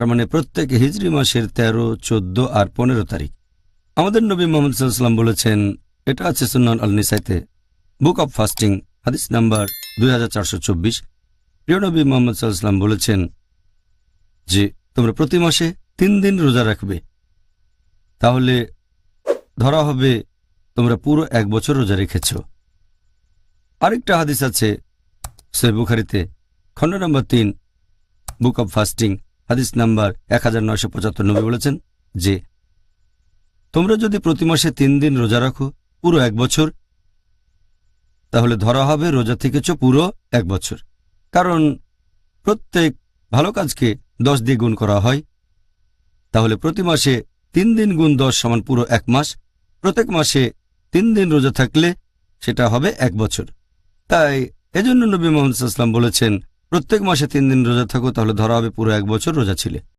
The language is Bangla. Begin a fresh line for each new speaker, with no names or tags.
তার মানে প্রত্যেক হিজরি মাসের ১৩, ১৪ আর ১৫ তারিখ। আমাদের নবী মুহাম্মদ সাল্লাল্লাহু আলাইহি ওয়াসাল্লাম বলেছেন, এটা আছে সুনান আল নিসাইতে, বুক অব ফাস্টিং, হাদিস নাম্বার ২৪২৪। প্রিয় নবী মুহাম্মদ সাল্লাল্লাহু আলাইহি ওয়াসাল্লাম বলেছেন যে তোমরা প্রতি মাসে ৩ দিন রোজা রাখবে, তাহলে ধরা হবে তোমরা পুরো ১ বছর রোজা রেখেছ। আরেকটা হাদিস আছে সহিহ বুখারীতে, খণ্ড নম্বর ৩, বুক অব ফাস্টিং, হাদিস নাম্বার ১৯৭৫। নবী বলেছেন যে তোমরা যদি প্রতি মাসে ৩ দিন রোজা রাখো পুরো ১ বছর, তাহলে ধরা হবে রোজা থেকেছ পুরো ১ বছর। কারণ প্রত্যেক ভালো কাজকে ১০ দিয়ে গুণ করা হয়, তাহলে প্রতি মাসে ৩ দিন গুণ ১০ সমান পুরো ১ মাস। প্রত্যেক মাসে ৩ দিন রোজা থাকলে সেটা হবে ১ বছর। তাই এজন্য নবী মুহাম্মদ সাল্লাল্লাহু আলাইহি ওয়াসাল্লাম বলেছেন, প্রত্যেক মাসে ৩ দিন রোজা থাকো, তাহলে ধরা হবে পুরো ১ বছর রোজা ছিলে।